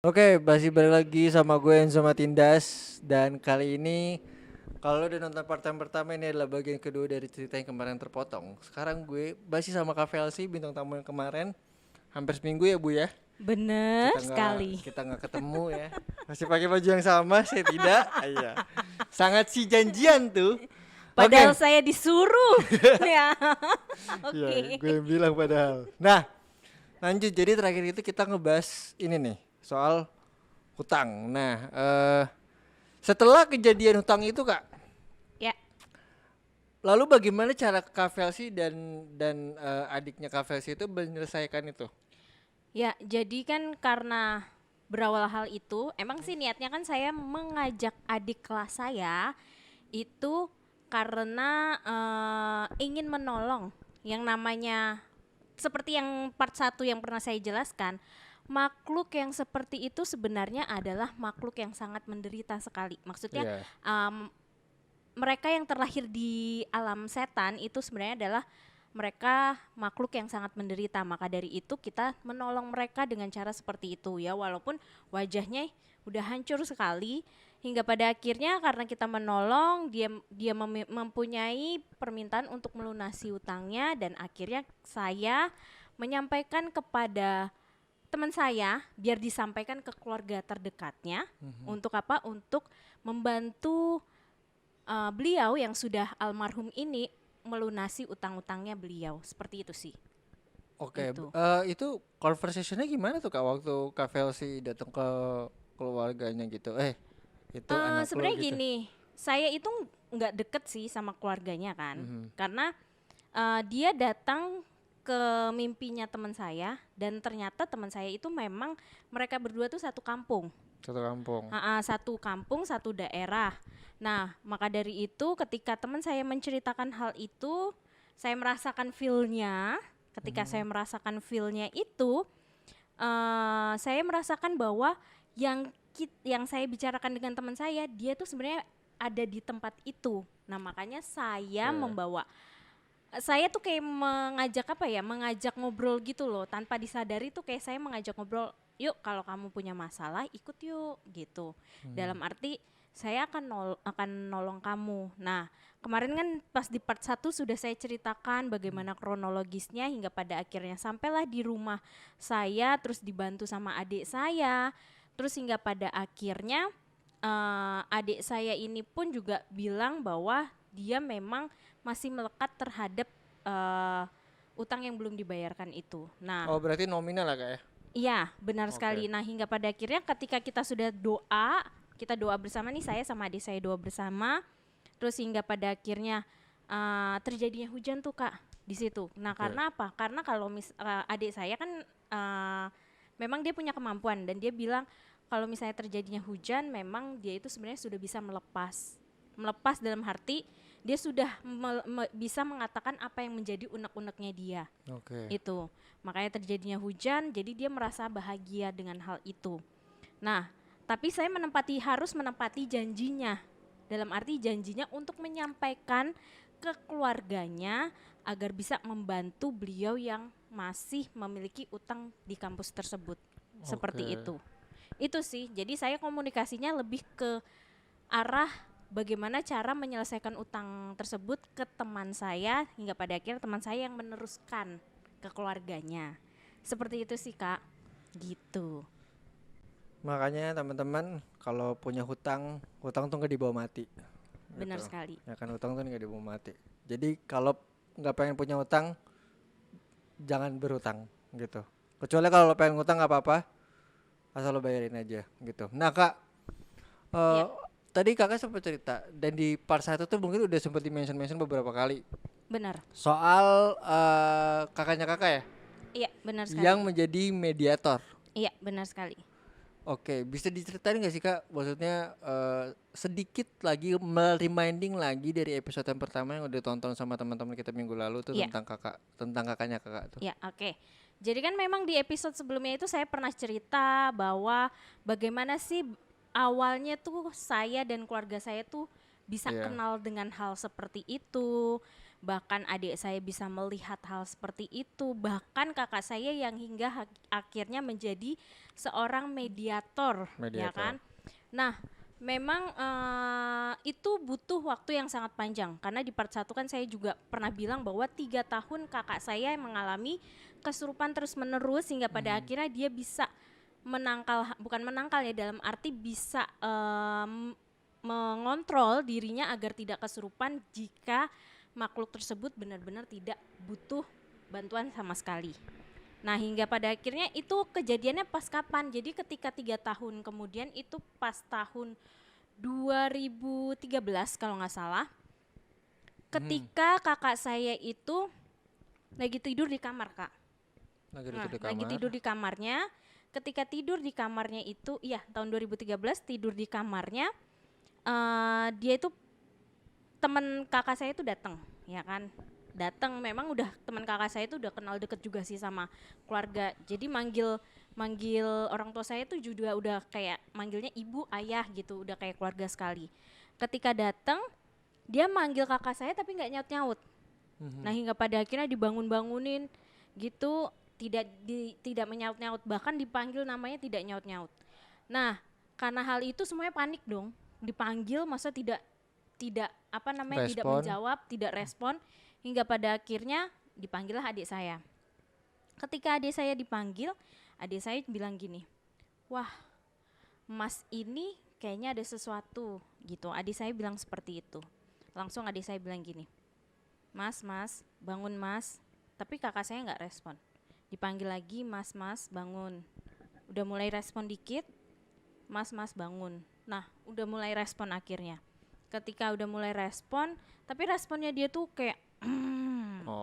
Oke, masih balik lagi sama gue Enzo Matindas. Dan kali ini kalau lo udah nonton part time pertama, ini adalah bagian kedua dari cerita yang kemarin terpotong. Sekarang gue masih sama Kak Velsi, bintang tamu yang kemarin. Hampir seminggu ya Bu ya. Bener Kita nggak sekali. kita nggak ketemu ya. Masih pakai baju yang sama, saya tidak. Iya. Sangat si janjian tuh. Padahal Oke. saya disuruh. Ya. Ya, Oke. gue yang bilang padahal. Nah, lanjut. Jadi terakhir itu kita ngebahas ini nih, soal hutang. Nah, setelah kejadian hutang itu Kak, Ya, lalu bagaimana cara Kak Velsi dan adiknya Kak Velsi itu menyelesaikan itu? ya. Jadi kan karena berawal hal itu, emang sih niatnya kan saya mengajak adik kelas saya itu karena ingin menolong yang namanya seperti yang part satu yang pernah saya jelaskan. Makhluk yang seperti itu sebenarnya adalah makhluk yang sangat menderita sekali. Maksudnya Iya. em, mereka yang terlahir di alam setan itu sebenarnya adalah mereka makhluk yang sangat menderita. Maka dari itu kita menolong mereka dengan cara seperti itu ya, walaupun wajahnya udah hancur sekali hingga pada akhirnya karena kita menolong dia mempunyai permintaan untuk melunasi utangnya, dan akhirnya saya menyampaikan kepada teman saya biar disampaikan ke keluarga terdekatnya. Untuk apa? Untuk membantu beliau yang sudah almarhum ini melunasi utang-utangnya beliau. Seperti itu sih. Oke, Itu. itu conversationnya gimana tuh Kak waktu Kak Velsi datang ke keluarganya gitu? Itu anak lo Sebenarnya gitu. gini, saya itu nggak deket sih sama keluarganya kan, Mhm. karena dia datang ke mimpinya teman saya, dan ternyata teman saya itu memang mereka berdua tuh satu kampung. Satu kampung. Satu kampung, satu daerah. Nah, maka dari itu ketika teman saya menceritakan hal itu, saya merasakan feel-nya. Ketika saya Mhm. merasakan feel-nya itu, saya merasakan bahwa yang saya bicarakan dengan teman saya, dia tuh sebenarnya ada di tempat itu. Nah, makanya Oke. saya tuh kayak mengajak apa ya, mengajak ngobrol gitu loh, tanpa disadari tuh kayak saya mengajak ngobrol, yuk kalau kamu punya masalah ikut yuk gitu. Hmm. Dalam arti saya akan nolong kamu. Nah, kemarin kan pas di part satu sudah saya ceritakan bagaimana kronologisnya hingga pada akhirnya sampailah di rumah saya, terus dibantu sama adik saya, terus hingga pada akhirnya adik saya ini pun juga bilang bahwa dia memang masih melekat terhadap eh, utang yang belum dibayarkan itu. Nah, Oh, berarti nominal lah Kak ya? iya benar Oke. sekali. Nah, hingga pada akhirnya ketika kita sudah kita doa bersama nih, saya sama adik saya doa bersama, terus hingga pada akhirnya terjadinya hujan tuh Kak di situ. Nah, Oke. karena apa? Karena kalau adik saya kan memang dia punya kemampuan, dan dia bilang kalau misalnya terjadinya hujan memang dia itu sebenarnya sudah bisa melepas dalam arti dia sudah bisa mengatakan apa yang menjadi unek-uneknya dia. Oke. Itu makanya terjadinya hujan, jadi dia merasa bahagia dengan hal itu. Nah, tapi saya harus menempati janjinya, dalam arti janjinya untuk menyampaikan ke keluarganya agar bisa membantu beliau yang masih memiliki utang di kampus tersebut. Seperti Oke. itu sih. Jadi saya komunikasinya lebih ke arah bagaimana cara menyelesaikan utang tersebut ke teman saya, hingga pada akhirnya teman saya yang meneruskan ke keluarganya. Seperti itu sih Kak. Gitu. Makanya teman-teman kalau punya hutang, hutang tuh nggak dibawa mati, Benar gitu. sekali. Ya kan hutang tuh nggak dibawa mati. Jadi kalau nggak pengen punya hutang, jangan berhutang, gitu. Kecuali kalau lo pengen hutang nggak apa-apa, asal lo bayarin aja, gitu. Nah Kak, Ya, eh tadi kakak sempat cerita dan di part satu tuh mungkin udah sempat di-mention beberapa kali benar. soal kakaknya kakak ya, Iya, benar sekali. yang menjadi mediator. Iya, benar sekali. Oke, bisa diceritain nggak sih Kak? Maksudnya sedikit lagi reminding lagi dari episode yang pertama yang udah tonton sama teman-teman kita minggu lalu tuh Iya, tentang kakak, tentang kakaknya kakak tuh. iya, oke. Jadi kan memang di episode sebelumnya itu saya pernah cerita bahwa bagaimana sih awalnya tuh saya dan keluarga saya tuh bisa Iya. kenal dengan hal seperti itu. Bahkan adik saya bisa melihat hal seperti itu. Bahkan kakak saya yang hingga akhirnya menjadi seorang mediator, ya Mediator. kan? Nah, memang itu butuh waktu yang sangat panjang. Karena di part 1 kan saya juga pernah bilang bahwa 3 tahun kakak saya yang mengalami kesurupan terus-menerus hingga pada akhirnya dia bisa menangkal, bukan menangkal ya, dalam arti bisa mengontrol dirinya agar tidak kesurupan jika makhluk tersebut benar-benar tidak butuh bantuan sama sekali. Nah, hingga pada akhirnya itu kejadiannya pas kapan? Jadi ketika 3 tahun kemudian itu pas tahun 2013 kalau nggak salah, ketika kakak saya itu lagi tidur di kamar, Kak. Lagi Nah, di lagi kamar. tidur di kamarnya. Ketika tidur di kamarnya itu, iya tahun 2013 tidur di kamarnya, dia itu teman kakak saya itu datang, ya kan? Datang, memang udah teman kakak saya itu udah kenal deket juga sih sama keluarga. Jadi manggil manggil orang tua saya itu juga udah kayak manggilnya ibu, ayah gitu, udah kayak keluarga sekali. Ketika datang, dia manggil kakak saya tapi nggak nyaut-nyaut. Nah, hingga pada akhirnya dibangun-bangunin gitu, tidak menyaut-nyaut, bahkan dipanggil namanya tidak nyaut-nyaut. Nah, karena hal itu semuanya panik dong. Dipanggil masa tidak tidak apa namanya tidak Respon. menjawab, tidak respon, hingga pada akhirnya dipanggillah adik saya. Ketika adik saya dipanggil, adik saya bilang gini, "Wah, Mas ini kayaknya ada sesuatu," gitu. Adik saya bilang seperti itu. Langsung adik saya bilang gini, "Mas, Mas, bangun Mas." Tapi kakak saya nggak respon. Dipanggil lagi, "Mas, Mas, bangun." Udah mulai respon dikit, "Mas, Mas, bangun." Nah, udah mulai respon akhirnya. Ketika udah mulai respon, tapi responnya dia tuh kayak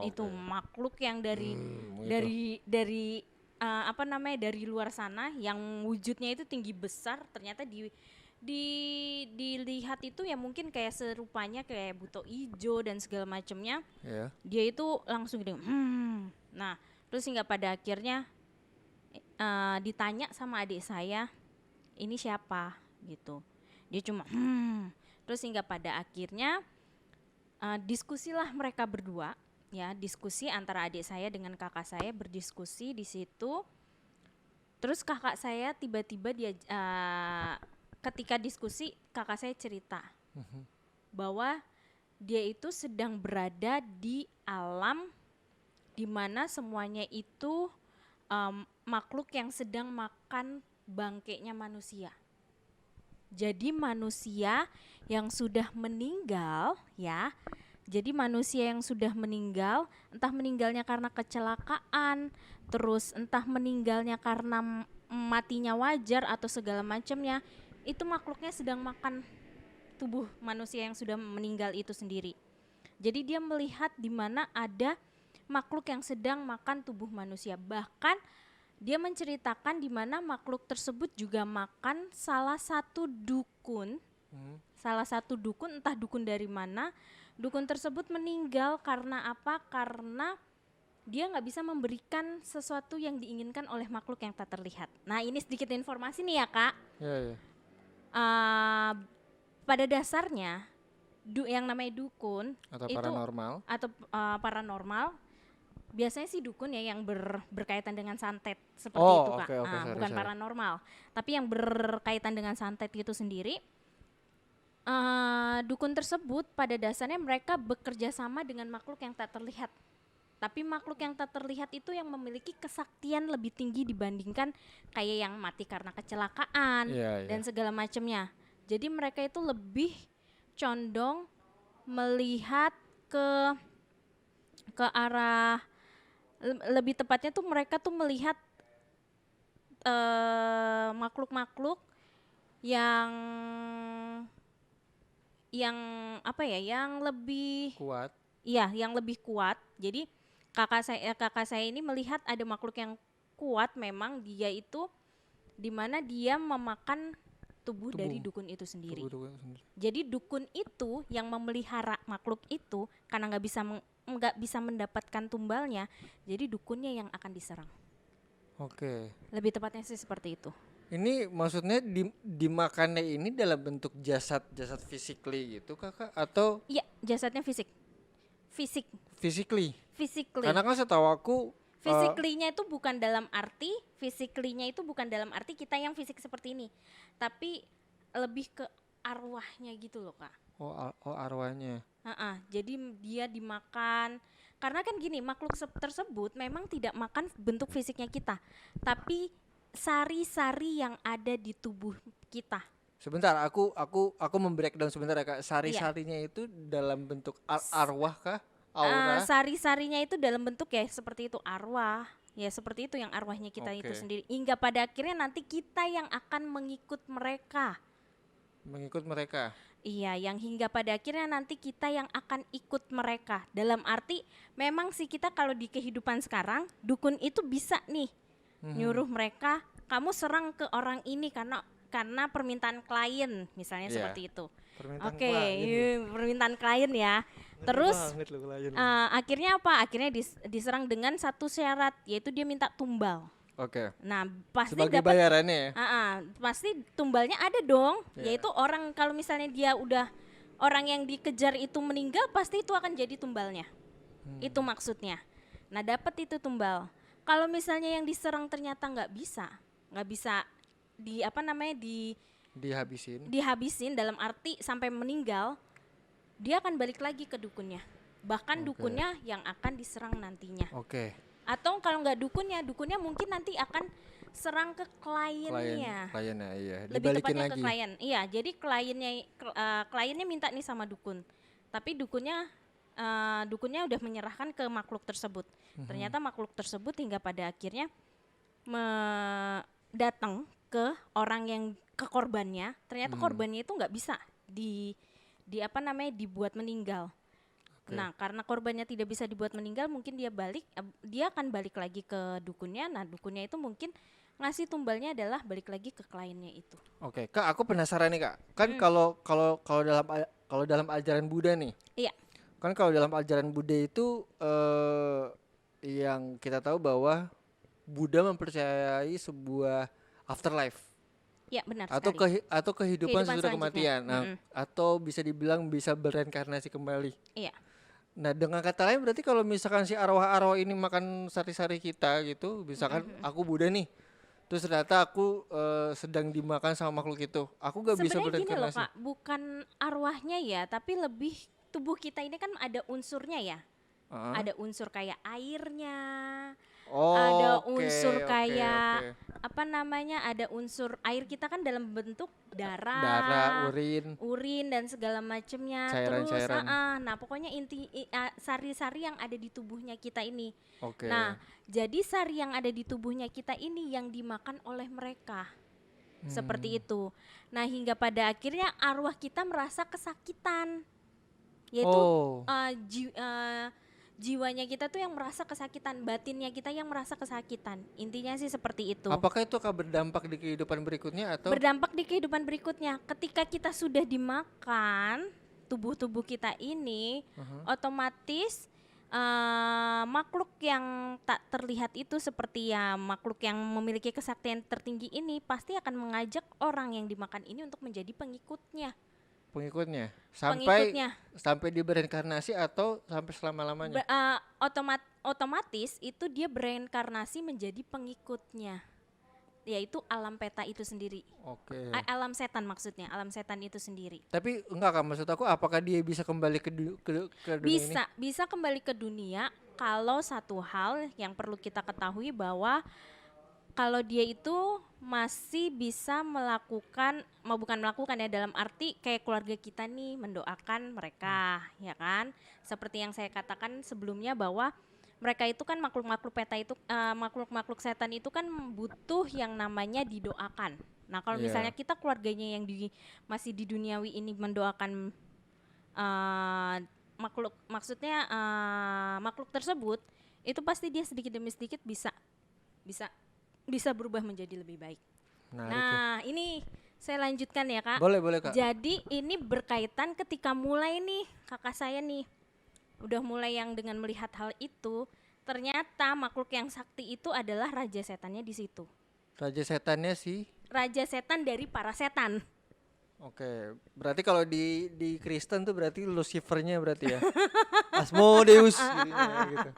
itu Oke. makhluk yang dari Gitu. dari apa namanya, dari luar sana yang wujudnya itu tinggi besar, ternyata dilihat itu ya mungkin kayak serupanya kayak buto ijo dan segala macamnya. Ya. Dia itu langsung gitu. Nah, terus hingga pada akhirnya ditanya sama adik saya, "Ini siapa?" gitu. Dia cuma terus hingga pada akhirnya diskusilah mereka berdua, ya, diskusi antara adik saya dengan kakak saya, berdiskusi di situ. Terus kakak saya tiba-tiba dia ketika diskusi kakak saya cerita bahwa dia itu sedang berada di alam di mana semuanya itu makhluk yang sedang makan bangkainya manusia. Jadi manusia yang sudah meninggal, ya. Jadi manusia yang sudah meninggal, entah meninggalnya karena kecelakaan, terus entah meninggalnya karena matinya wajar atau segala macamnya, itu makhluknya sedang makan tubuh manusia yang sudah meninggal itu sendiri. Jadi dia melihat di mana ada makhluk yang sedang makan tubuh manusia. Bahkan dia menceritakan di mana makhluk tersebut juga makan salah satu dukun. Salah satu dukun, entah dukun dari mana. Dukun tersebut meninggal karena apa? Karena dia nggak bisa memberikan sesuatu yang diinginkan oleh makhluk yang tak terlihat. Nah, ini sedikit informasi nih ya, Kak. Ya, ya. Pada dasarnya yang namanya dukun Atau itu paranormal. atau paranormal biasanya sih dukun ya yang berkaitan dengan santet seperti itu, Kak. Oke, oke, sorry, Bukan sorry. paranormal, tapi yang berkaitan dengan santet itu sendiri. Dukun tersebut pada dasarnya mereka bekerja sama dengan makhluk yang tak terlihat. Tapi makhluk yang tak terlihat itu yang memiliki kesaktian lebih tinggi dibandingkan kayak yang mati karena kecelakaan Iya, iya. dan segala macamnya. Jadi mereka itu lebih condong melihat ke arah lebih tepatnya tuh mereka tuh melihat makhluk-makhluk yang apa ya, yang lebih Kuat. iya, yang lebih kuat. Jadi kakak saya ini melihat ada makhluk yang kuat, memang dia itu di mana dia memakan tubuh dari dukun itu sendiri. Tubuh sendiri. Jadi dukun itu yang memelihara makhluk itu karena nggak bisa mendapatkan tumbalnya, jadi dukunnya yang akan diserang. Oke. Lebih tepatnya sih seperti itu. Ini maksudnya dimakannya ini dalam bentuk jasad physically gitu, Kakak, atau Iya, jasadnya fisik. fisik, physically. physically. Karena kan setahu aku Physically-nya itu bukan dalam arti, physically-nya itu bukan dalam arti kita yang fisik seperti ini, tapi lebih ke arwahnya gitu loh Kak. arwahnya. Jadi dia dimakan, karena kan gini, makhluk tersebut memang tidak makan bentuk fisiknya kita, tapi sari-sari yang ada di tubuh kita. Sebentar, aku membreakdown sebentar ya Kak. Iya. Sari-sarinya itu dalam bentuk arwah kah? Aura? Sari-sarinya itu dalam bentuk ya seperti itu, arwah. Ya seperti itu yang arwahnya kita itu Oke. sendiri. Hingga pada akhirnya nanti kita yang akan mengikut mereka. Mengikut mereka. Iya, yang hingga pada akhirnya nanti kita yang akan ikut mereka. Dalam arti memang sih kita kalau di kehidupan sekarang, dukun itu bisa nih nyuruh mereka, kamu serang ke orang ini karena permintaan klien misalnya Iya. seperti itu. Permintaan Oke, klien. permintaan klien ya. Terus Banget loh klien. akhirnya apa? Akhirnya diserang dengan satu syarat, yaitu dia minta tumbal. Oke. Nah, pasti Sebagai dapat bayarannya ya. pasti tumbalnya ada dong. Iya. Yaitu orang kalau misalnya dia udah orang yang dikejar itu meninggal, pasti itu akan jadi tumbalnya. Itu maksudnya. Nah, dapat itu tumbal. Kalau misalnya yang diserang ternyata nggak bisa dihabisin dalam arti sampai meninggal, dia akan balik lagi ke dukunnya. Bahkan Oke. dukunnya yang akan diserang nantinya. Oke. Atau kalau nggak dukunnya mungkin nanti akan serang ke kliennya. Kliennya iya. Lebih Dibalikin tepatnya lagi. ke klien. Iya, jadi kliennya minta nih sama dukun. Tapi dukunnya udah menyerahkan ke makhluk tersebut. Ternyata makhluk tersebut hingga pada akhirnya datang ke orang yang ke korbannya. Ternyata korbannya itu nggak bisa dibuat meninggal. Oke. Nah, karena korbannya tidak bisa dibuat meninggal, mungkin dia akan balik lagi ke dukunnya. Nah, dukunnya itu mungkin ngasih tumbalnya adalah balik lagi ke kliennya itu. Oke, Kak, aku penasaran nih Kak. Kan kalau dalam ajaran Buddha nih. Iya. Kan kalau dalam ajaran Buddha itu yang kita tahu bahwa Buddha mempercayai sebuah afterlife Ya, benar atau sekali. atau kehidupan sesudah selanjutnya. kematian. Nah, atau bisa dibilang bisa bereinkarnasi kembali. Iya. Nah, dengan kata lain berarti kalau misalkan si arwah-arwah ini makan sari-sari kita gitu, misalkan aku Buddha nih, terus ternyata aku sedang dimakan sama makhluk itu, aku gak bisa Sebenarnya gini loh bereinkarnasi. Kak, bukan arwahnya ya, tapi lebih tubuh kita ini kan ada unsurnya ya. Heeh. Ada unsur kayak airnya, Oh, ada oke, unsur oke, kayak oke. ada unsur air kita kan dalam bentuk Darah, urin dan segala macamnya. Terus cairan-cairan. nah pokoknya sari-sari yang ada di tubuhnya kita ini. Oke. Nah, jadi sari yang ada di tubuhnya kita ini yang dimakan oleh mereka. Seperti itu. Nah, hingga pada akhirnya arwah kita merasa kesakitan. Yaitu Oh, jiwanya kita tuh yang merasa kesakitan, batinnya kita yang merasa kesakitan. Intinya sih seperti itu. apakah itu akan berdampak di kehidupan berikutnya atau? Berdampak di kehidupan berikutnya. Ketika kita sudah dimakan tubuh-tubuh kita ini, otomatis makhluk yang tak terlihat itu seperti ya makhluk yang memiliki kesaktian tertinggi ini pasti akan mengajak orang yang dimakan ini untuk menjadi pengikutnya. Pengikutnya Pengikutnya. sampai dia bereinkarnasi atau sampai selama-lamanya? Otomatis itu dia bereinkarnasi menjadi pengikutnya, yaitu alam peta itu sendiri. Oke. Alam setan maksudnya, alam setan itu sendiri. Tapi enggak kan, maksud aku apakah dia bisa kembali ke dunia ini? Bisa kembali ke dunia kalau satu hal yang perlu kita ketahui bahwa kalau dia itu masih bisa bukan melakukan ya, dalam arti kayak keluarga kita nih mendoakan mereka, ya kan? Seperti yang saya katakan sebelumnya bahwa mereka itu kan makhluk-makhluk peta itu, makhluk-makhluk setan itu kan butuh yang namanya didoakan. Nah, kalau Iya. misalnya kita keluarganya yang masih di duniawi ini mendoakan makhluk tersebut, itu pasti dia sedikit demi sedikit bisa berubah menjadi lebih baik. Menarik ya. Nah, ini saya lanjutkan ya Kak. Boleh Kak. Jadi ini berkaitan ketika mulai nih kakak saya nih udah mulai yang dengan melihat hal itu, ternyata makhluk yang sakti itu adalah raja setannya di situ. Raja setannya sih. Raja setan dari para setan. Oke, berarti kalau di Kristen tuh berarti Lucifernya berarti ya. Asmodeus jadinya gitu.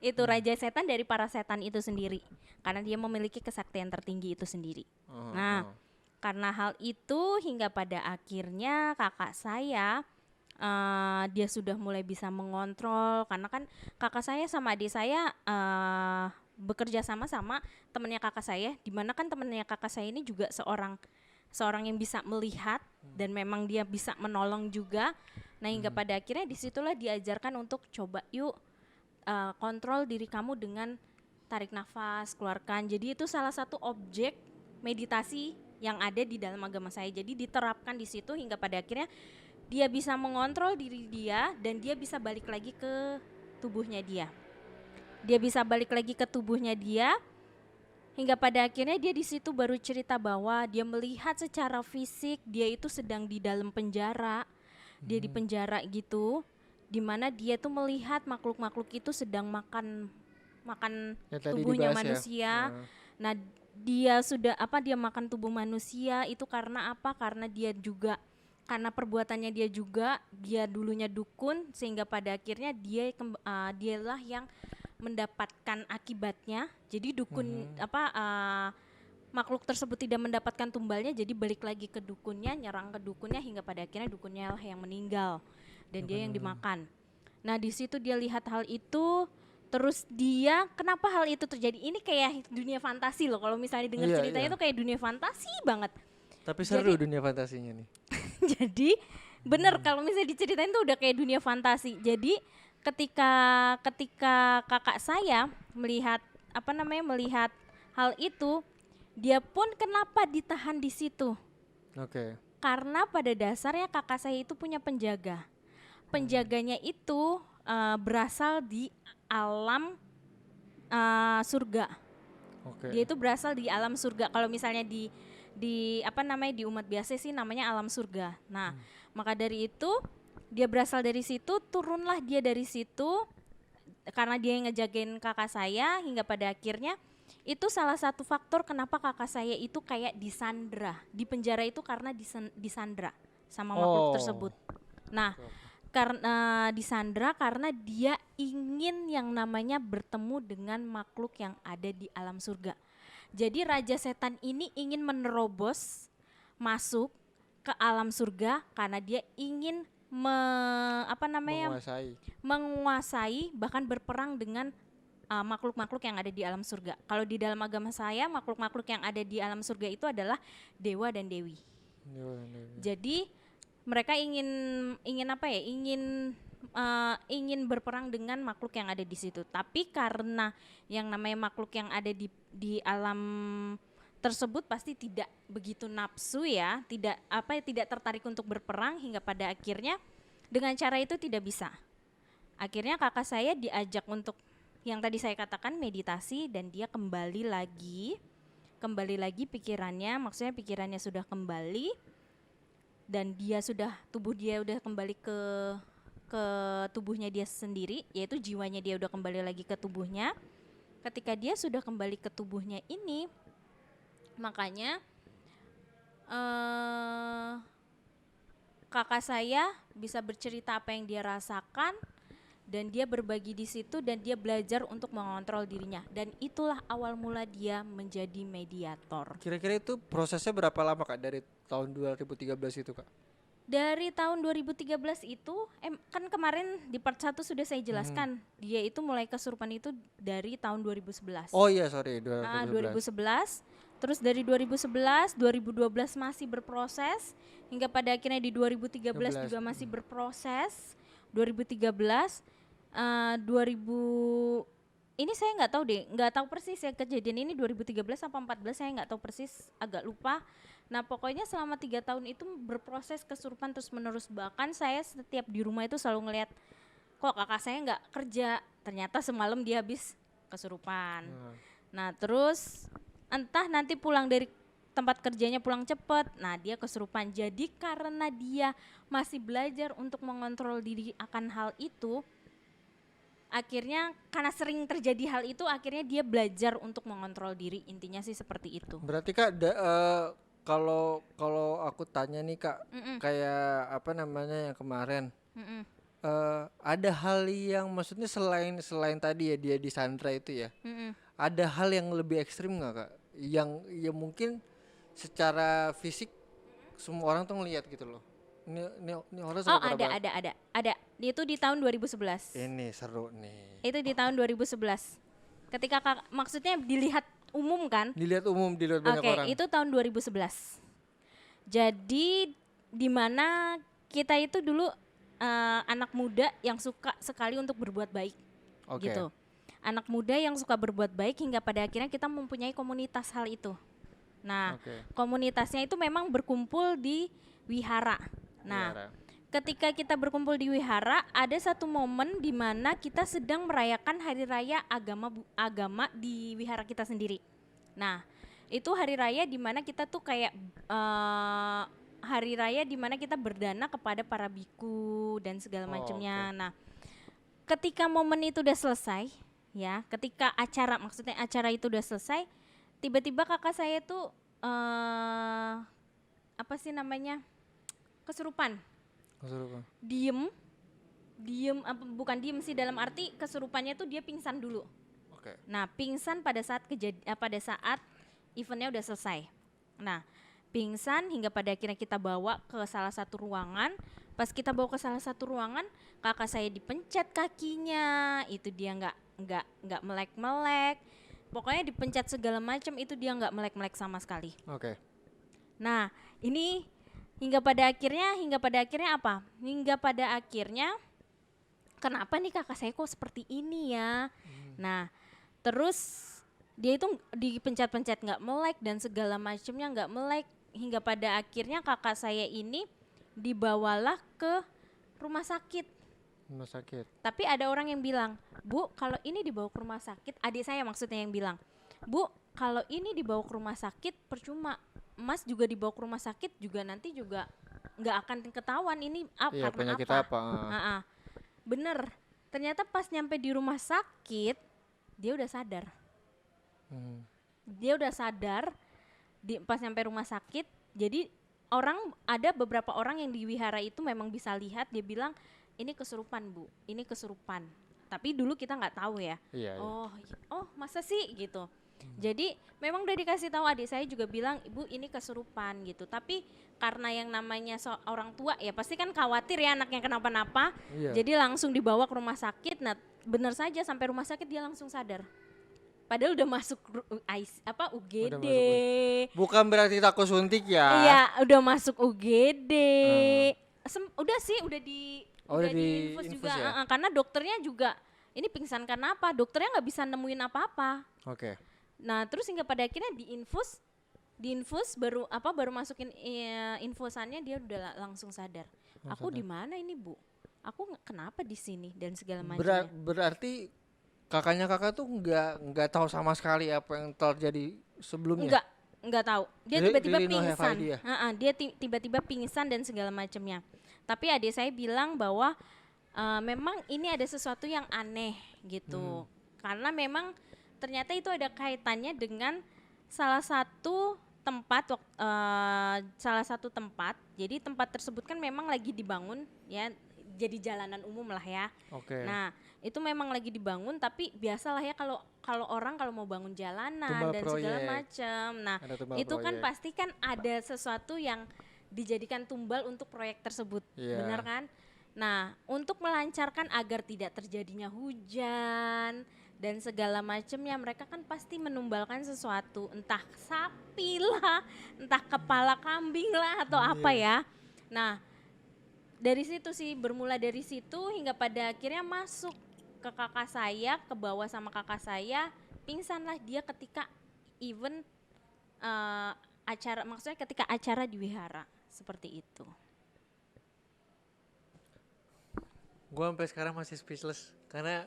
Itu Hmm. raja setan dari para setan itu sendiri. Karena dia memiliki kesaktian tertinggi itu sendiri. Oh, Nah, oh. karena hal itu hingga pada akhirnya kakak saya dia sudah mulai bisa mengontrol karena kan kakak saya sama adik saya bekerja sama temannya kakak saya, di mana kan temannya kakak saya ini juga seorang seorang yang bisa melihat dan memang dia bisa menolong juga. Nah hingga pada akhirnya disitulah diajarkan untuk coba yuk kontrol diri kamu dengan tarik nafas, keluarkan. Jadi itu salah satu objek meditasi yang ada di dalam agama saya. Jadi diterapkan di situ hingga pada akhirnya dia bisa mengontrol diri dia dan dia bisa balik lagi ke tubuhnya dia. Dia bisa balik lagi ke tubuhnya dia hingga pada akhirnya dia di situ baru cerita bahwa dia melihat secara fisik dia itu sedang di dalam penjara. Dia di penjara gitu, dimana dia tuh melihat makhluk-makhluk itu sedang makan makan Yang tadi tubuhnya dibahas ya. manusia. Nah, dia sudah dia makan tubuh manusia itu karena apa? Karena dia juga karena perbuatannya dia juga dia dulunya dukun sehingga pada akhirnya dialah yang mendapatkan akibatnya. Jadi dukun makhluk tersebut tidak mendapatkan tumbalnya, jadi balik lagi ke dukunnya, nyerang ke dukunnya hingga pada akhirnya dukunnya lah yang meninggal dan dia yang dimakan. Nah di situ dia lihat hal itu, terus dia kenapa hal itu terjadi? Ini kayak dunia fantasi loh. Kalau misalnya dengar Iya, ceritanya iya. tuh kayak dunia fantasi banget. Tapi seru Jadi dunia fantasinya nih. jadi bener kalau misalnya diceritain tuh udah kayak dunia fantasi. Jadi ketika ketika kakak saya melihat melihat hal itu, dia pun kenapa ditahan di situ? Oke. Karena pada dasarnya kakak saya itu punya penjaga. Penjaganya itu berasal di alam surga. Oke. Dia itu berasal di alam surga. Kalau misalnya di umat biasa sih namanya alam surga. Nah, maka dari itu dia berasal dari situ, turunlah dia dari situ karena dia yang ngejagain kakak saya hingga pada akhirnya itu salah satu faktor kenapa kakak saya itu kayak disandra di penjara itu karena disandra sama makhluk Oh. tersebut. Nah, karena disandra karena dia ingin yang namanya bertemu dengan makhluk yang ada di alam surga. Jadi raja setan ini ingin menerobos masuk ke alam surga karena dia ingin Menguasai. menguasai bahkan berperang dengan makhluk-makhluk yang ada di alam surga. Kalau di dalam agama saya, makhluk-makhluk yang ada di alam surga itu adalah dewa dan dewi. Jadi mereka ingin ingin apa ya? Ingin berperang dengan makhluk yang ada di situ. Tapi karena yang namanya makhluk yang ada di alam tersebut pasti tidak begitu nafsu ya, tidak tertarik untuk berperang hingga pada akhirnya dengan cara itu tidak bisa. Akhirnya kakak saya diajak untuk yang tadi saya katakan meditasi dan dia kembali lagi pikirannya, maksudnya pikirannya sudah kembali dan tubuh dia udah kembali ke tubuhnya dia sendiri, yaitu jiwanya dia udah kembali lagi ke tubuhnya. Ketika dia sudah kembali ke tubuhnya ini, makanya kakak saya bisa bercerita apa yang dia rasakan dan dia berbagi di situ dan dia belajar untuk mengontrol dirinya dan itulah awal mula dia menjadi mediator. Kira-kira itu prosesnya berapa lama Kak dari tahun 2013 itu Kak? Dari tahun 2013 itu kan kemarin di part 1 sudah saya jelaskan dia itu mulai kesurupan itu dari tahun 2011. Oh iya sorry 2011. Terus dari 2011, 2012 masih berproses hingga pada akhirnya di 2013 juga masih berproses. 2013 2000 ini saya nggak tahu deh, nggak tahu persis ya kejadian ini 2013 apa 14 saya nggak tahu persis, agak lupa. Nah pokoknya selama 3 tahun itu berproses kesurupan terus menerus, bahkan saya setiap di rumah itu selalu ngelihat kok kakak saya nggak kerja, ternyata semalam dia habis kesurupan. Nah terus entah nanti pulang dari tempat kerjanya pulang cepet, nah dia kesurupan. Jadi karena dia masih belajar untuk mengontrol diri akan hal itu, akhirnya karena sering terjadi hal itu akhirnya dia belajar untuk mengontrol diri, intinya sih seperti itu. Berarti Kak kalau aku tanya nih Kak, Mm-mm. kayak apa namanya yang kemarin, Mm-mm. ada hal yang maksudnya selain tadi ya dia di Sandra itu ya, Mm-mm. ada hal yang lebih ekstrim nggak Kak? Yang ya mungkin secara fisik semua orang tuh ngelihat gitu loh. Ini orang Oh, suka parah banget. ada. Itu di tahun 2011. Ini seru nih. Itu di tahun 2011. Ketika maksudnya dilihat umum kan? Dilihat banyak Oke, orang. itu tahun 2011. Jadi di mana kita itu dulu anak muda yang suka sekali untuk berbuat baik, Oke. gitu. Anak muda yang suka berbuat baik hingga pada akhirnya kita mempunyai komunitas hal itu. Nah, Oke. komunitasnya itu memang berkumpul di wihara. Nah, Wihara. ketika kita berkumpul di wihara, ada satu momen di mana kita sedang merayakan hari raya agama di wihara kita sendiri. Nah, itu hari raya di mana kita tuh kayak hari raya di mana kita berdana kepada para biku dan segala Oh, macamnya. oke. Nah, ketika momen itu udah selesai, ya, ketika maksudnya acara itu udah selesai, tiba-tiba kakak saya tuh apa sih namanya? Kesurupan. Kesurupan. Bukan diem sih, dalam arti kesurupannya tuh dia pingsan dulu. Oke. Nah, pingsan pada saat pada saat eventnya udah selesai. Nah, pingsan hingga pada akhirnya kita bawa ke salah satu ruangan. Pas kita bawa ke salah satu ruangan, kakak saya dipencet kakinya, itu dia nggak melek-melek. Pokoknya dipencet segala macam, itu dia nggak melek-melek sama sekali. Oke. Nah, ini hingga pada akhirnya apa? Hingga pada akhirnya kenapa nih kakak saya kok seperti ini ya? Nah, terus dia itu dipencet-pencet nggak melek dan segala macamnya nggak melek, hingga pada akhirnya kakak saya ini dibawalah ke rumah sakit. Rumah sakit. Tapi ada orang yang bilang, "Bu, kalau ini dibawa ke rumah sakit," adik saya maksudnya yang bilang, "Bu, kalau ini dibawa ke rumah sakit percuma. Mas juga dibawa ke rumah sakit juga nanti juga nggak akan ketahuan ini Iya, karena penyakit apa." apa? Bener, ternyata pas nyampe di rumah sakit dia udah sadar. Hmm. Dia udah sadar pas nyampe rumah sakit. Jadi ada beberapa orang yang di wihara itu memang bisa lihat, dia bilang ini kesurupan Bu, ini kesurupan. Tapi dulu kita nggak tahu ya. Iya, iya. Oh masa sih gitu. Jadi memang udah dikasih tahu, adik saya juga bilang Ibu ini kesurupan gitu. Tapi karena yang namanya orang tua ya pasti kan khawatir ya anaknya kenapa-napa. Iya. Jadi langsung dibawa ke rumah sakit. Nah benar saja sampai rumah sakit dia langsung sadar. Padahal udah masuk UGD. Udah masuk. Bukan berarti takut suntik ya. Iya, udah masuk UGD. Udah sih, udah udah diinfus diinfus juga. ya? Karena dokternya juga ini pingsan karena apa? Dokternya nggak bisa nemuin apa-apa. Oke. Nah, terus hingga pada akhirnya diinfus baru masukin infusannya dia udah langsung sadar. Aku di mana ini Bu? Aku kenapa di sini dan segala macamnya. Berarti kakaknya kakak tuh nggak tahu sama sekali apa yang terjadi sebelumnya. Enggak tahu. Dia Really- tiba-tiba really no have pingsan. idea. Dia tiba-tiba pingsan dan segala macamnya. Tapi adik saya bilang bahwa memang ini ada sesuatu yang aneh gitu. Karena memang ternyata itu ada kaitannya dengan salah satu tempat. Jadi tempat tersebut kan memang lagi dibangun ya, jadi jalanan umum lah ya. Oke. Nah, itu memang lagi dibangun, tapi biasalah ya kalau orang kalau mau bangun jalanan Tumbal dan proyek. segala macam. Nah, Ada tumbal itu kan proyek. pasti kan ada sesuatu yang dijadikan tumbal untuk proyek tersebut. Iya. Benar kan? Nah, untuk melancarkan agar tidak terjadinya hujan dan segala macamnya, mereka kan pasti menumbalkan sesuatu, entah sapi lah, entah kepala kambing lah atau apa ya. Nah, dari situ sih, bermula dari situ hingga pada akhirnya masuk ke kakak saya, ke bawah sama kakak saya, pingsanlah dia ketika event acara, maksudnya ketika acara di wihara, seperti itu. Gue sampai sekarang masih speechless karena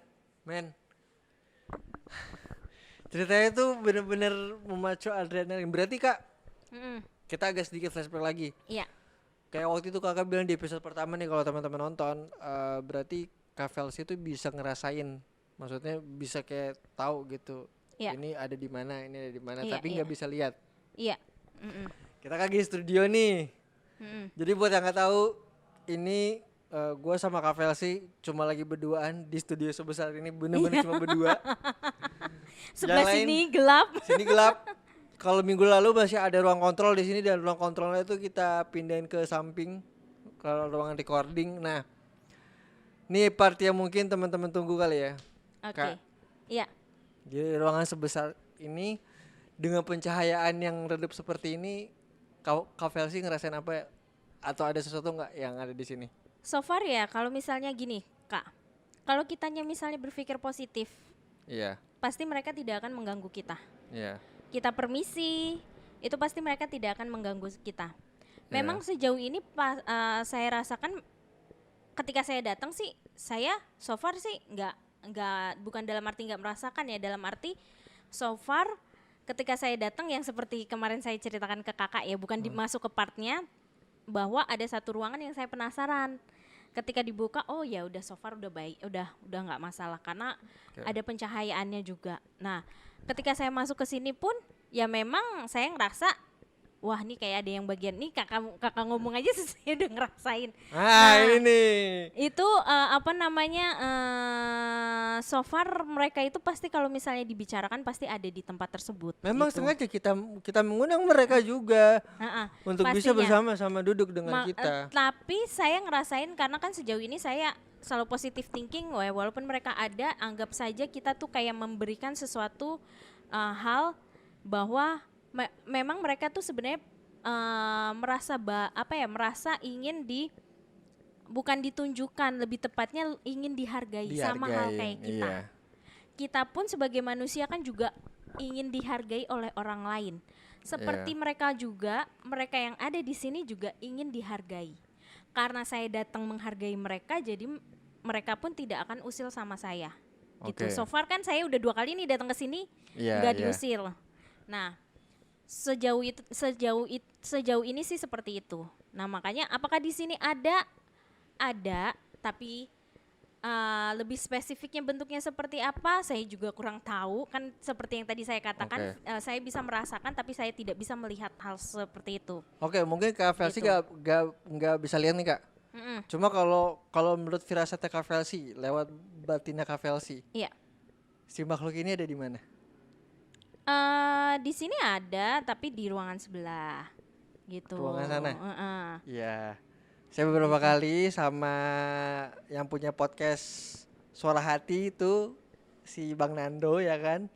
ceritanya tuh bener-bener memacu adrenalin. Berarti Kak, kita agak sedikit flashback lagi. Iya. Kayak waktu itu kakak bilang di episode pertama nih, kalau teman-teman nonton, berarti Kak Velsi tuh bisa ngerasain, maksudnya bisa kayak tahu gitu. Iya. Ini ada di mana, ini ada di mana, Iya, tapi iya. nggak bisa lihat. Iya. Kita kagak di studio nih. Mm-mm. Jadi buat yang nggak tahu, ini gue sama Kak Velsi cuma lagi berduaan di studio sebesar ini, bener-bener cuma berdua. Sebelah Yang lain, sini gelap. sini gelap. Kalau minggu lalu masih ada ruang kontrol di sini, dan ruang kontrolnya itu kita pindahin ke samping kalau ruangan recording. Nah, ini part yang mungkin teman-teman tunggu kali ya. Oke. Kak. Iya. Jadi ruangan sebesar ini dengan pencahayaan yang redup seperti ini, Kak Velsi ngerasain apa ya? Atau ada sesuatu nggak yang ada di sini? So far ya kalau misalnya gini, Kak. Kalau kitanya misalnya berpikir positif, Iya, pasti mereka tidak akan mengganggu kita. iya. Kita permisi, itu pasti mereka tidak akan mengganggu kita. Iya. Memang sejauh ini saya rasakan ketika saya datang sih, saya so far sih nggak bukan dalam arti nggak merasakan ya, dalam arti so far ketika saya datang yang seperti kemarin saya ceritakan ke kakak ya, bukan dimasuk ke partnya, bahwa ada satu ruangan yang saya penasaran. Ketika dibuka, oh ya udah so far udah baik, udah nggak masalah karena ada pencahayaannya juga. Nah, ketika saya masuk ke sini pun ya memang saya ngerasa wah nih kayak ada yang bagian nih kakak ngomong aja saya udah ngerasain. Ini nih. Itu so far mereka itu pasti kalau misalnya dibicarakan pasti ada di tempat tersebut. Memang gitu. sengaja kita mengundang mereka juga untuk bisa pastinya. bersama-sama duduk dengan kita. Tapi saya ngerasain karena kan sejauh ini saya selalu positive thinking, walaupun mereka ada, anggap saja kita tuh kayak memberikan sesuatu hal bahwa memang mereka tuh sebenarnya merasa ingin bukan ditunjukkan, lebih tepatnya ingin dihargai sama hal kayak kita. Iya. Kita pun sebagai manusia kan juga ingin dihargai oleh orang lain. Seperti mereka juga, mereka yang ada di sini juga ingin dihargai. Karena saya datang menghargai mereka, jadi mereka pun tidak akan usil sama saya. Gitu. So far kan saya udah 2 kali nih datang ke sini, nggak diusil. Nah, sejauh ini sih seperti itu. Nah, makanya apakah di sini ada, tapi lebih spesifiknya bentuknya seperti apa saya juga kurang tahu. Kan seperti yang tadi saya katakan, saya bisa merasakan tapi saya tidak bisa melihat hal seperti itu. Oke, mungkin Kak Velsi nggak bisa lihat nih Kak. Cuma kalau menurut firasatnya Kak Velsi, lewat batinnya Kak Velsi, Iya. si makhluk ini ada di mana? Di sini ada tapi di ruangan sebelah gitu. Ruangan sana? Iya. Saya beberapa kali sama yang punya podcast Suara Hati itu si Bang Nando ya kan,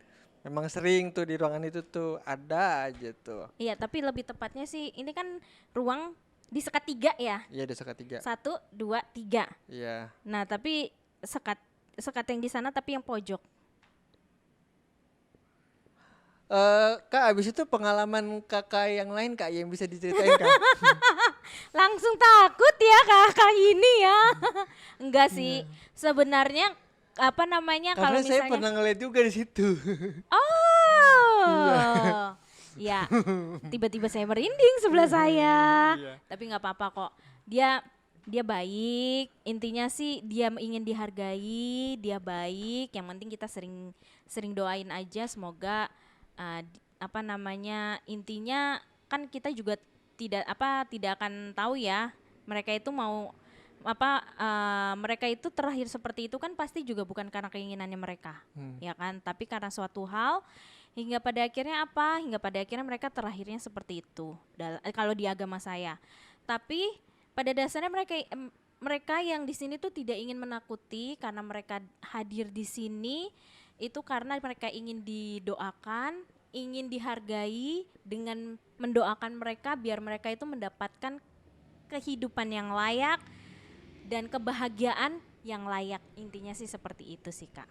memang sering tuh di ruangan itu tuh ada aja tuh. Iya, tapi lebih tepatnya sih ini kan ruang di sekat 3 ya. Iya, di sekat 3. 1, 2, 3. Iya. Nah, tapi sekat yang di sana tapi yang pojok. Kak, abis itu pengalaman kakak yang lain Kak yang bisa diceritain Kak? Langsung takut ya kakak ini ya. Enggak sih. Sebenarnya kalau Karena saya misalnya pernah ngeliat juga di situ. Oh. Ya. Tiba-tiba saya merinding sebelah saya. Tapi nggak apa-apa kok. Dia baik. Intinya sih dia ingin dihargai, dia baik. Yang penting kita sering doain aja semoga intinya kan kita juga tidak akan tahu ya mereka itu mau mereka itu terakhir seperti itu kan pasti juga bukan karena keinginannya mereka ya kan, tapi karena suatu hal hingga pada akhirnya mereka terakhirnya seperti itu kalau di agama saya. Tapi pada dasarnya mereka yang di sini tuh tidak ingin menakuti, karena mereka hadir di sini itu karena mereka ingin didoakan, ingin dihargai dengan mendoakan mereka biar mereka itu mendapatkan kehidupan yang layak dan kebahagiaan yang layak. Intinya sih seperti itu sih Kak.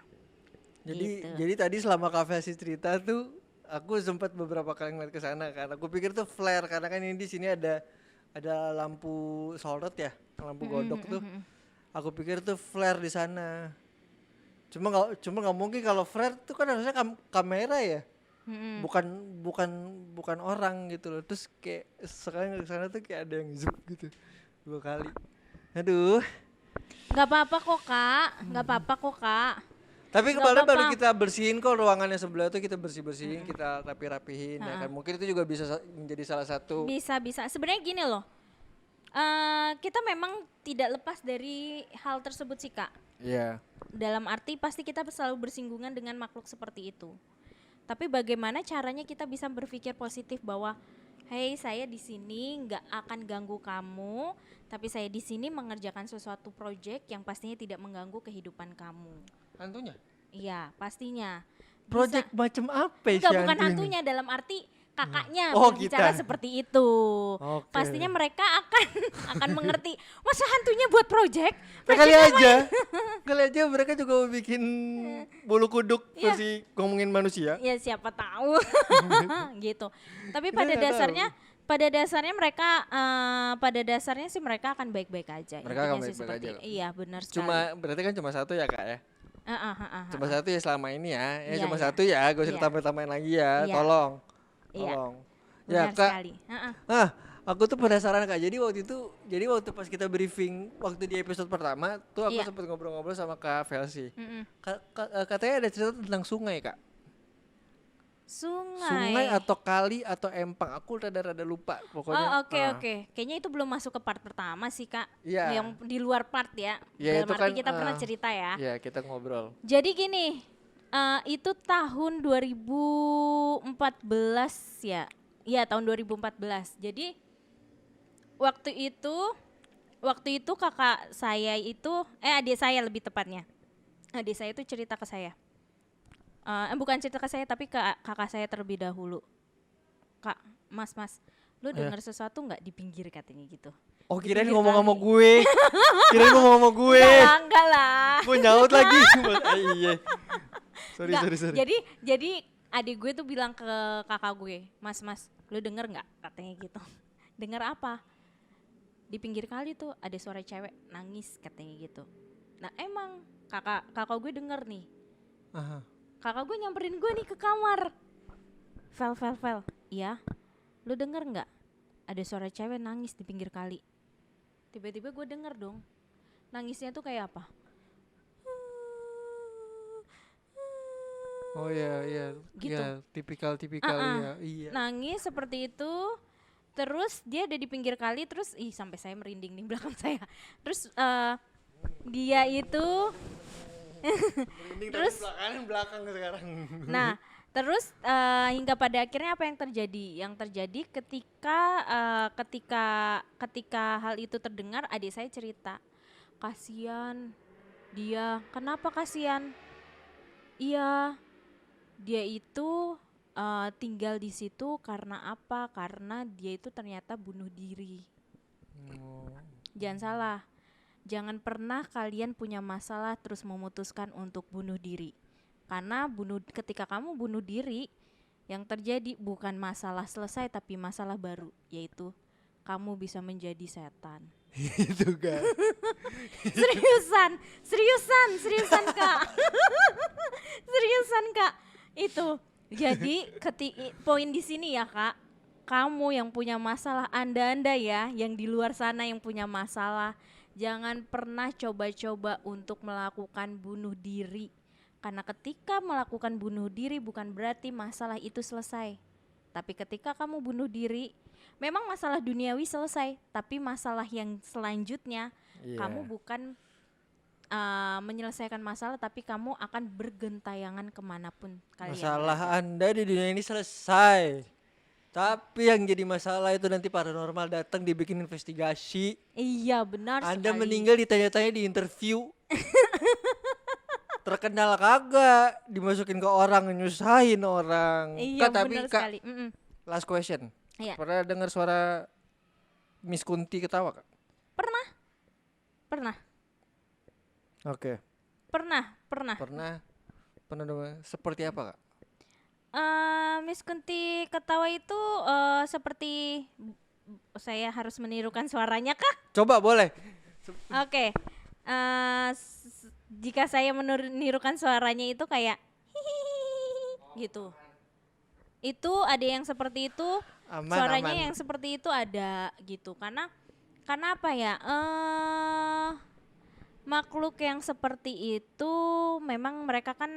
Jadi tadi selama Kak Velsi cerita tuh aku sempat beberapa kali ngeliat ke sana kan. Aku pikir tuh flare karena kan ini di sini ada lampu sorot ya, lampu godok tuh. Aku pikir tuh flare di sana. Cuma nggak mungkin, kalau flare tuh kan harusnya kamera ya, bukan orang gitu loh. Terus kayak sekarang ke sana tuh kayak ada yang zoom gitu 2 kali. Aduh. Nggak apa-apa kok Kak. Tapi kemarin baru kita bersihin kok ruangannya sebelah itu, kita bersihin, kita rapihin ya kan. Mungkin itu juga bisa menjadi salah satu. Bisa. Sebenarnya gini loh. Kita memang tidak lepas dari hal tersebut sih Kak. Iya. Dalam arti pasti kita selalu bersinggungan dengan makhluk seperti itu. Tapi bagaimana caranya kita bisa berpikir positif bahwa hey, saya di sini nggak akan ganggu kamu, tapi saya di sini mengerjakan sesuatu project yang pastinya tidak mengganggu kehidupan kamu. Hantunya? Iya, pastinya. Project macam apa sih Enggak, bukan hantu ini? hantunya, dalam arti kakaknya Oh, berbicara kita. seperti itu. Oke. Pastinya mereka akan mengerti. Masa hantunya buat project? Kali aja. Kali aja mereka juga mau bikin bulu kuduk Iya. versi ngomongin manusia. Ya siapa tahu. Gitu. Tapi Kita pada nggak dasarnya pada dasarnya sih mereka akan baik-baik aja. Mereka akan Intinya sih baik-baik seperti aja. iya, benar sekali. Cuma berarti kan cuma satu ya Kak ya? Cuma Heeh. satu ya selama ini ya. Ya Iya, cuma iya. satu ya, gak usah Iya. ditambah-tambahin lagi ya. Iya. Tolong. Iya. Tolong. Ya Benar Kak. sekali. Heeh. Ah, aku tuh penasaran Kak. Jadi waktu pas kita briefing waktu di episode pertama tuh aku Iya. sempat ngobrol-ngobrol sama Kak Velsi. Mm-mm. Katanya ada cerita tentang sungai Kak. Sungai atau kali atau empang. Aku rada-rada lupa pokoknya. Oh, oke. Kayaknya itu belum masuk ke part pertama sih Kak. Iya. Yang di luar part ya. Ya, Dalam itu arti kan, kita pernah cerita ya. Iya, kita ngobrol. Jadi gini, itu tahun 2014 ya. Iya, tahun 2014. Jadi waktu itu kakak saya itu adik saya lebih tepatnya. Adik saya itu cerita ke saya. Bukan cerita ke saya tapi ke kakak saya terlebih dahulu. Kak, Mas, lu dengar sesuatu nggak di pinggir katanya gitu. Oh, kirain pinggir ngomong sama kali. gue. Kirain ngomong sama gue. Enggak lah. Gue nyaut lagi. Iya. Sorry. Nggak, jadi adik gue tuh bilang ke kakak gue, Mas, lu denger nggak katanya gitu. Denger apa? Di pinggir kali tuh ada suara cewek nangis katanya gitu. Nah emang kakak gue denger nih. Aha. Kakak gue nyamperin gue nih ke kamar. Vel, iya. Lu denger nggak? Ada suara cewek nangis di pinggir kali. Tiba-tiba gue denger dong. Nangisnya tuh kayak apa? Oh iya. Gitu. Ya, tipikal ya. Iya. Nangis seperti itu. Terus dia ada di pinggir kali. Terus sampai saya merinding di belakang saya. Terus dia itu terus belakang sekarang. nah terus hingga pada akhirnya apa yang terjadi? Yang terjadi ketika hal itu terdengar, adik saya cerita, kasihan dia. Kenapa kasihan? Iya, dia itu tinggal di situ karena apa? Karena dia itu ternyata bunuh diri. Jangan salah, jangan pernah kalian punya masalah terus memutuskan untuk bunuh diri. Karena ketika kamu bunuh diri, yang terjadi bukan masalah selesai tapi masalah baru, yaitu kamu bisa menjadi setan. Itu kan. Seriusan Kak. Seriusan Kak. Itu. Jadi poin di sini ya Kak, kamu yang punya masalah, anda ya yang di luar sana yang punya masalah, jangan pernah coba-coba untuk melakukan bunuh diri. Karena ketika melakukan bunuh diri bukan berarti masalah itu selesai. Tapi ketika kamu bunuh diri, memang masalah duniawi selesai, tapi masalah yang selanjutnya kamu bukan menyelesaikan masalah, tapi kamu akan bergentayangan kemanapun kalian. Masalah Anda di dunia ini selesai. Tapi yang jadi masalah itu nanti paranormal datang dibikin investigasi. Iya benar Anda sekali. meninggal ditanya-tanya di interview. Terkenal kagak, dimasukin ke orang, nyusahin orang. Iya Kak, tapi benar Kak, sekali. last question. Iya. Pernah dengar suara Miss Kunti ketawa Kak? Pernah Oke. Pernah. Pernah dengar. Seperti apa Kak? Miss Kunti ketawa itu seperti saya harus menirukan suaranya kah? Coba boleh. Oke. Jika saya menirukan suaranya itu kayak gitu. Itu ada yang seperti itu, suaranya yang seperti itu ada gitu. Karena apa ya? Makhluk yang seperti itu memang mereka kan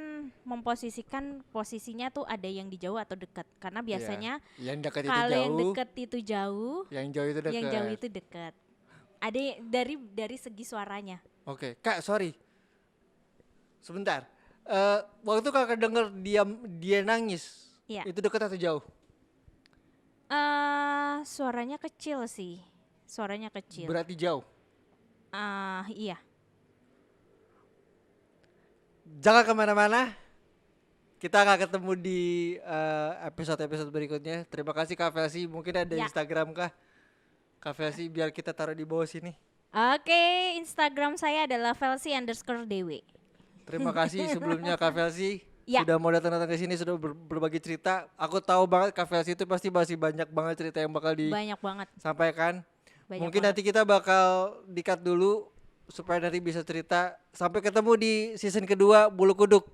memposisikan posisinya tuh ada yang di jauh atau dekat. Karena biasanya yang dekat itu kalau jauh, yang dekat itu jauh, yang jauh itu dekat. yang jauh itu dekat. Ada dari segi suaranya. Oke, Kak, sorry. Sebentar. Waktu Kakak denger dia nangis, Iya. itu dekat atau jauh? Suaranya kecil sih. Suaranya kecil. Berarti jauh. Iya. Jangan kemana-mana. Kita akan ketemu di episode-episode berikutnya. Terima kasih Kak Velsi. Mungkin ada Ya. Instagram kah? Kak Velsi biar kita taruh di bawah sini. Oke, Instagram saya adalah velsi_dw. Terima kasih sebelumnya Kak Velsi. Ya. Sudah mau datang ke sini, sudah berbagi cerita. Aku tahu banget Kak Velsi itu pasti masih banyak banget cerita yang bakal Banyak banget. disampaikan. Banyak Mungkin banget. nanti kita bakal di-cut dulu supaya nanti bisa cerita. Sampai ketemu di season kedua Bulu Kuduk.